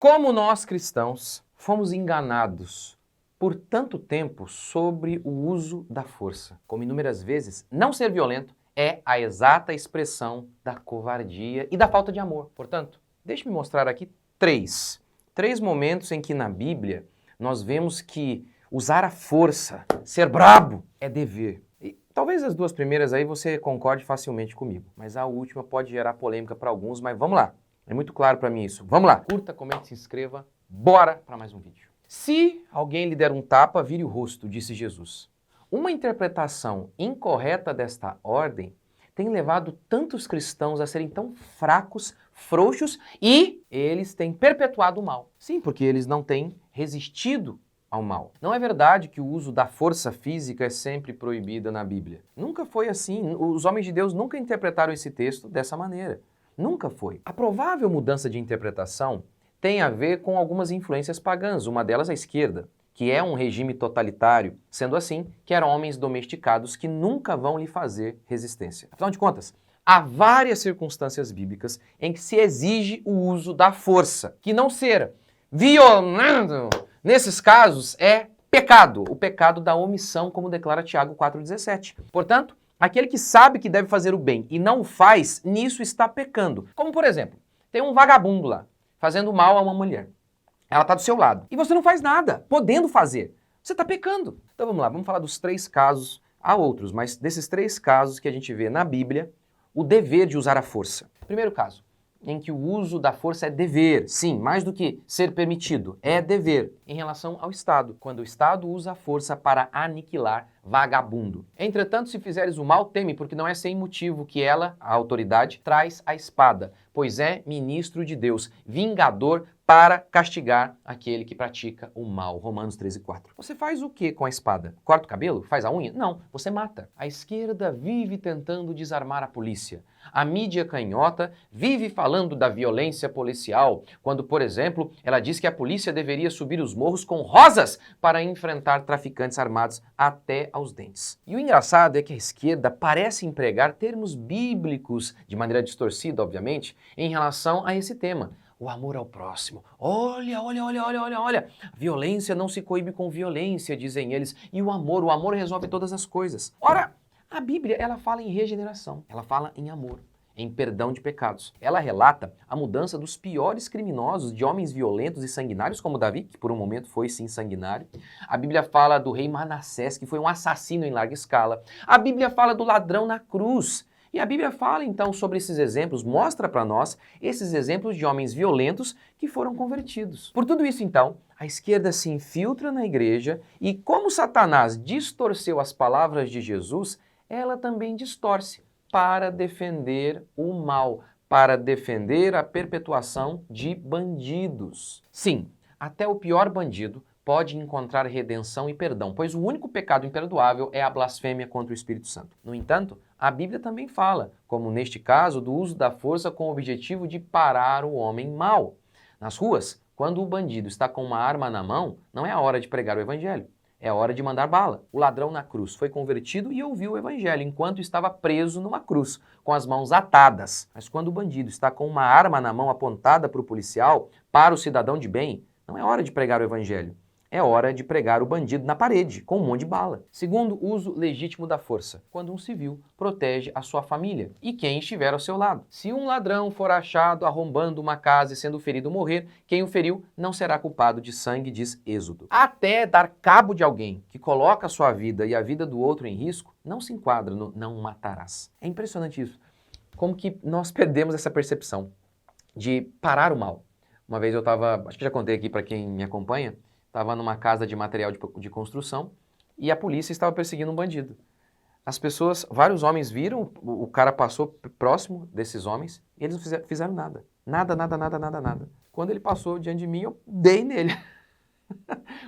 Como nós cristãos fomos enganados por tanto tempo sobre o uso da força, como inúmeras vezes, não ser violento é a exata expressão da covardia e da falta de amor. Portanto, deixe-me mostrar aqui três momentos em que na Bíblia nós vemos que usar a força, ser brabo, é dever. E talvez as duas primeiras aí você concorde facilmente comigo, mas a última pode gerar polêmica para alguns, mas vamos lá. É muito claro para mim isso. Vamos lá. Curta, comente, se inscreva. Bora para mais um vídeo. Se alguém lhe der um tapa, vire o rosto, disse Jesus. Uma interpretação incorreta desta ordem tem levado tantos cristãos a serem tão fracos, frouxos e eles têm perpetuado o mal. Sim, porque eles não têm resistido ao mal. Não é verdade que o uso da força física é sempre proibido na Bíblia. Nunca foi assim. Os homens de Deus nunca interpretaram esse texto dessa maneira. Nunca foi. A provável mudança de interpretação tem a ver com algumas influências pagãs, uma delas a esquerda, que é um regime totalitário, sendo assim, que eram homens domesticados que nunca vão lhe fazer resistência. Afinal de contas, há várias circunstâncias bíblicas em que se exige o uso da força, que não ser violento, nesses casos, é pecado, o pecado da omissão, como declara Tiago 4,17. Portanto, aquele que sabe que deve fazer o bem e não o faz, nisso está pecando. Como, por exemplo, tem um vagabundo lá, fazendo mal a uma mulher. Ela está do seu lado. E você não faz nada, podendo fazer. Você está pecando. Então vamos lá, vamos falar dos três casos. Há outros, mas desses três casos que a gente vê na Bíblia, o dever de usar a força. Primeiro caso, em que o uso da força é dever, sim, mais do que ser permitido, é dever, em relação ao Estado, quando o Estado usa a força para aniquilar vagabundo. Entretanto, se fizeres o mal, teme, porque não é sem motivo que ela, a autoridade, traz a espada, pois é ministro de Deus, vingador para castigar aquele que pratica o mal. Romanos 13,4. Você faz o que com a espada? Corta o cabelo? Faz a unha? Não, você mata. A esquerda vive tentando desarmar a polícia. A mídia canhota vive falando da violência policial, quando, por exemplo, ela diz que a polícia deveria subir os morros com rosas para enfrentar traficantes armados até aos dentes. E o engraçado é que a esquerda parece empregar termos bíblicos, de maneira distorcida, obviamente, em relação a esse tema. O amor ao próximo. Olha. A violência não se coíbe com violência, dizem eles. E o amor resolve todas as coisas. Ora, a Bíblia, ela fala em regeneração. Ela fala em amor, em perdão de pecados. Ela relata a mudança dos piores criminosos, de homens violentos e sanguinários, como Davi, que por um momento foi sim sanguinário. A Bíblia fala do rei Manassés, que foi um assassino em larga escala. A Bíblia fala do ladrão na cruz. E a Bíblia fala então sobre esses exemplos, mostra para nós esses exemplos de homens violentos que foram convertidos. Por tudo isso então, a esquerda se infiltra na igreja e como Satanás distorceu as palavras de Jesus, ela também distorce para defender o mal, para defender a perpetuação de bandidos. Sim, até o pior bandido pode encontrar redenção e perdão, pois o único pecado imperdoável é a blasfêmia contra o Espírito Santo. No entanto, a Bíblia também fala, como neste caso, do uso da força com o objetivo de parar o homem mau. Nas ruas, quando o bandido está com uma arma na mão, não é a hora de pregar o evangelho, é a hora de mandar bala. O ladrão na cruz foi convertido e ouviu o evangelho enquanto estava preso numa cruz, com as mãos atadas. Mas quando o bandido está com uma arma na mão apontada para o policial, para o cidadão de bem, não é hora de pregar o evangelho. É hora de pregar o bandido na parede, com um monte de bala. Segundo, uso legítimo da força. Quando um civil protege a sua família e quem estiver ao seu lado. Se um ladrão for achado arrombando uma casa e sendo ferido ou morrer, quem o feriu não será culpado de sangue, diz Êxodo. Até dar cabo de alguém que coloca a sua vida e a vida do outro em risco, não se enquadra no não matarás. É impressionante isso. Como que nós perdemos essa percepção de parar o mal. Uma vez eu estava, acho que já contei aqui para quem me acompanha, estava numa casa de material de construção e a polícia estava perseguindo um bandido. As pessoas, vários homens viram, o cara passou próximo desses homens e eles não fizeram nada. Nada. Quando ele passou diante de mim, eu dei nele.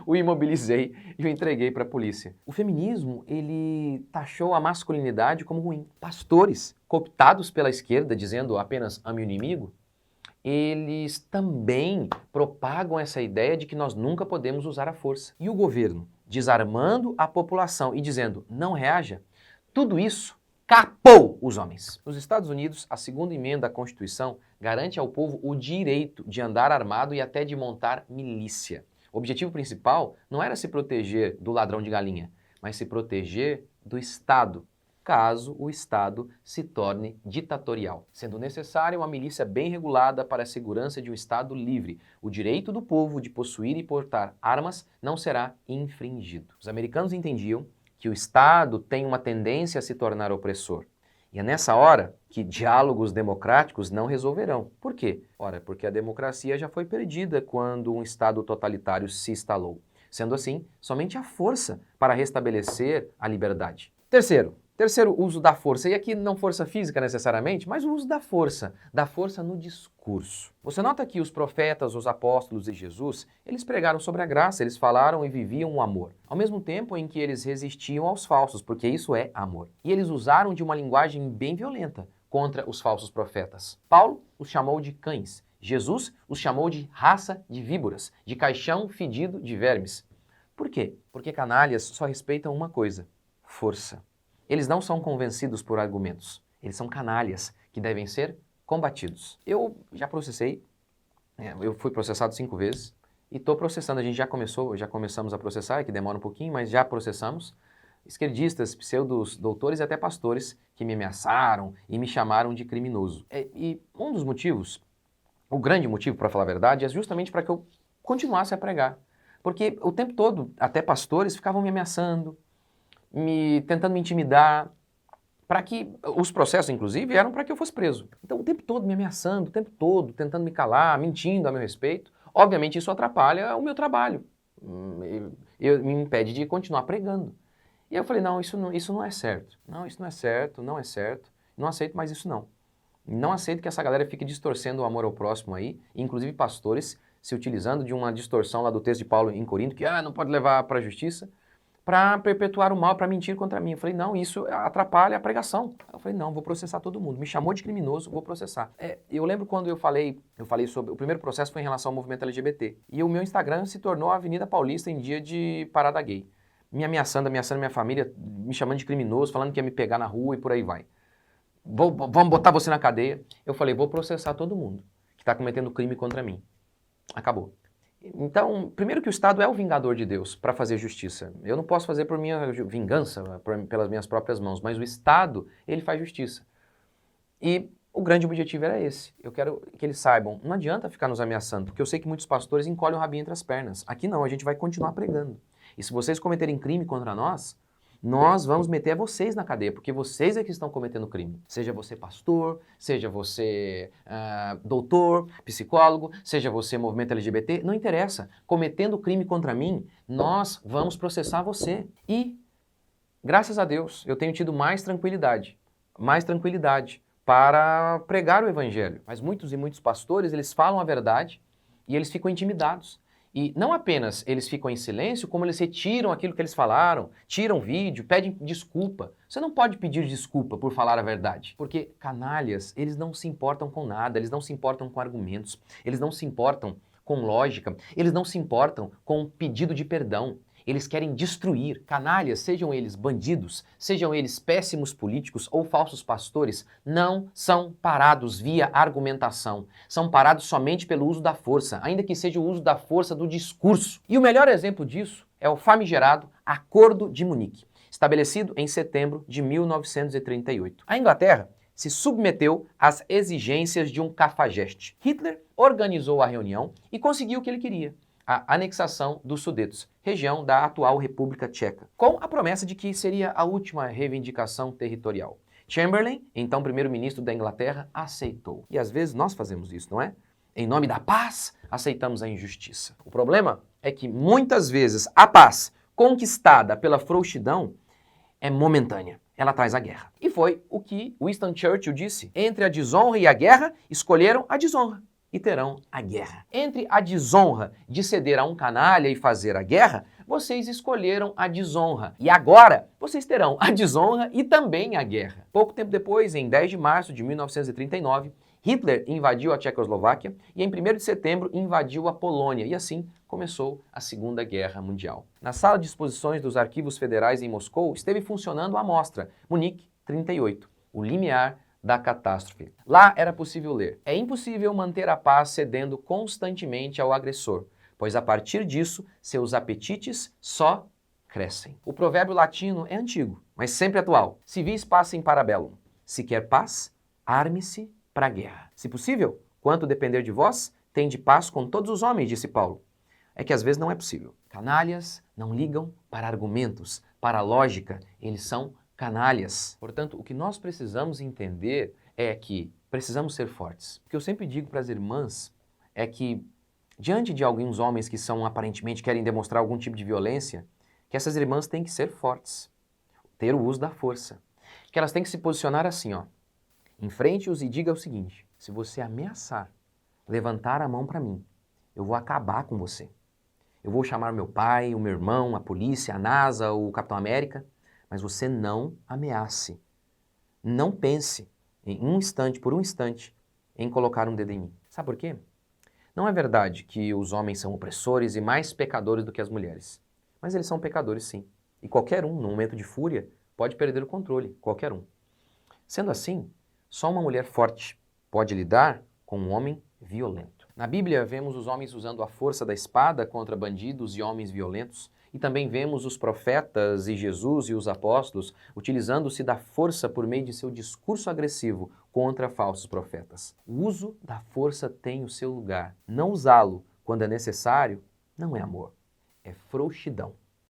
O imobilizei e o entreguei para a polícia. O feminismo, ele taxou a masculinidade como ruim. Pastores, cooptados pela esquerda, dizendo apenas ame o inimigo, eles também propagam essa ideia de que nós nunca podemos usar a força. E o governo, desarmando a população e dizendo não reaja, tudo isso capou os homens. Nos Estados Unidos, a segunda emenda à Constituição garante ao povo o direito de andar armado e até de montar milícia. O objetivo principal não era se proteger do ladrão de galinha, mas se proteger do Estado, caso o Estado se torne ditatorial, sendo necessária uma milícia bem regulada para a segurança de um Estado livre. O direito do povo de possuir e portar armas não será infringido. Os americanos entendiam que o Estado tem uma tendência a se tornar opressor. E é nessa hora que diálogos democráticos não resolverão. Por quê? Ora, porque a democracia já foi perdida quando um Estado totalitário se instalou. Sendo assim, somente a força para restabelecer a liberdade. Terceiro uso da força, e aqui não força física necessariamente, mas o uso da força no discurso. Você nota que os profetas, os apóstolos e Jesus, eles pregaram sobre a graça, eles falaram e viviam o amor, ao mesmo tempo em que eles resistiam aos falsos, porque isso é amor. E eles usaram de uma linguagem bem violenta contra os falsos profetas. Paulo os chamou de cães, Jesus os chamou de raça de víboras, de caixão fedido de vermes. Por quê? Porque canalhas só respeitam uma coisa: força. Eles não são convencidos por argumentos. Eles são canalhas que devem ser combatidos. Eu já processei, eu fui processado 5 vezes e estou processando. A gente já começamos a processar, é que demora um pouquinho, mas já processamos esquerdistas, pseudos doutores e até pastores que me ameaçaram e me chamaram de criminoso. E um dos motivos, o grande motivo, para falar a verdade, é justamente para que eu continuasse a pregar. Porque o tempo todo, até pastores ficavam me ameaçando, tentando me intimidar, para que os processos, inclusive, eram para que eu fosse preso. Então, o tempo todo me ameaçando, o tempo todo tentando me calar, mentindo a meu respeito. Obviamente, isso atrapalha o meu trabalho, me impede de continuar pregando. E aí eu falei, não, isso não é certo. Não, isso não é certo, não é certo. Não aceito mais isso, não. Não aceito que essa galera fique distorcendo o amor ao próximo aí, inclusive pastores se utilizando de uma distorção lá do texto de Paulo em Corinto, que não pode levar para a justiça, para perpetuar o mal, para mentir contra mim. Eu falei, não, isso atrapalha a pregação. Eu falei, não, vou processar todo mundo. Me chamou de criminoso, vou processar. Eu lembro quando eu falei sobre... O primeiro processo foi em relação ao movimento LGBT. E o meu Instagram se tornou a Avenida Paulista em dia de parada gay. Me ameaçando minha família, me chamando de criminoso, falando que ia me pegar na rua e por aí vai. Vamos botar você na cadeia. Eu falei, vou processar todo mundo que está cometendo crime contra mim. Acabou. Então, primeiro que o Estado é o vingador de Deus para fazer justiça. Eu não posso fazer por minha vingança, pelas minhas próprias mãos, mas o Estado, ele faz justiça. E o grande objetivo era esse. Eu quero que eles saibam, não adianta ficar nos ameaçando, porque eu sei que muitos pastores encolhem o rabinho entre as pernas. Aqui não, a gente vai continuar pregando. E se vocês cometerem crime contra nós vamos meter vocês na cadeia, porque vocês é que estão cometendo crime. Seja você pastor, seja você doutor, psicólogo, seja você movimento LGBT, não interessa. Cometendo crime contra mim, nós vamos processar você. E, graças a Deus, eu tenho tido mais tranquilidade para pregar o evangelho. Mas muitos pastores, eles falam a verdade e eles ficam intimidados. E não apenas eles ficam em silêncio, como eles retiram aquilo que eles falaram, tiram vídeo, pedem desculpa. Você não pode pedir desculpa por falar a verdade, porque canalhas, eles não se importam com nada, eles não se importam com argumentos, eles não se importam com lógica, eles não se importam com pedido de perdão. Eles querem destruir. Canalhas, sejam eles bandidos, sejam eles péssimos políticos ou falsos pastores, não são parados via argumentação. São parados somente pelo uso da força, ainda que seja o uso da força do discurso. E o melhor exemplo disso é o famigerado Acordo de Munique, estabelecido em setembro de 1938. A Inglaterra se submeteu às exigências de um cafajeste. Hitler organizou a reunião e conseguiu o que ele queria: a anexação dos Sudetos, região da atual República Tcheca, com a promessa de que seria a última reivindicação territorial. Chamberlain, então primeiro-ministro da Inglaterra, aceitou. E às vezes nós fazemos isso, não é? Em nome da paz, aceitamos a injustiça. O problema é que muitas vezes a paz, conquistada pela frouxidão, é momentânea. Ela traz a guerra. E foi o que Winston Churchill disse: entre a desonra e a guerra, escolheram a desonra e terão a guerra. Entre a desonra de ceder a um canalha e fazer a guerra, vocês escolheram a desonra. E agora, vocês terão a desonra e também a guerra. Pouco tempo depois, em 10 de março de 1939, Hitler invadiu a Tchecoslováquia e em 1º de setembro invadiu a Polônia. E assim começou a Segunda Guerra Mundial. Na sala de exposições dos Arquivos Federais em Moscou esteve funcionando a mostra Munique, 38, o limiar da catástrofe. Lá era possível ler: é impossível manter a paz cedendo constantemente ao agressor, pois a partir disso seus apetites só crescem. O provérbio latino é antigo, mas sempre atual. Si vis pacem para bellum. Se quer paz, arme-se para a guerra. Se possível, quanto depender de vós, tende paz com todos os homens, disse Paulo. É que às vezes não é possível. Canalhas não ligam para argumentos, para a lógica, eles são canalhas. Portanto, o que nós precisamos entender é que precisamos ser fortes. O que eu sempre digo para as irmãs é que, diante de alguns homens que são aparentemente querem demonstrar algum tipo de violência, que essas irmãs têm que ser fortes, ter o uso da força. Que elas têm que se posicionar assim, ó. Enfrente-os e diga o seguinte: se você ameaçar levantar a mão para mim, eu vou acabar com você. Eu vou chamar meu pai, o meu irmão, a polícia, a NASA, o Capitão América, mas você não ameace. Não pense em um instante, por um instante, em colocar um dedo em mim. Sabe por quê? Não é verdade que os homens são opressores e mais pecadores do que as mulheres. Mas eles são pecadores, sim. E qualquer um, num momento de fúria, pode perder o controle. Qualquer um. Sendo assim, só uma mulher forte pode lidar com um homem violento. Na Bíblia, vemos os homens usando a força da espada contra bandidos e homens violentos, e também vemos os profetas e Jesus e os apóstolos utilizando-se da força por meio de seu discurso agressivo contra falsos profetas. O uso da força tem o seu lugar. Não usá-lo quando é necessário não é amor, é frouxidão.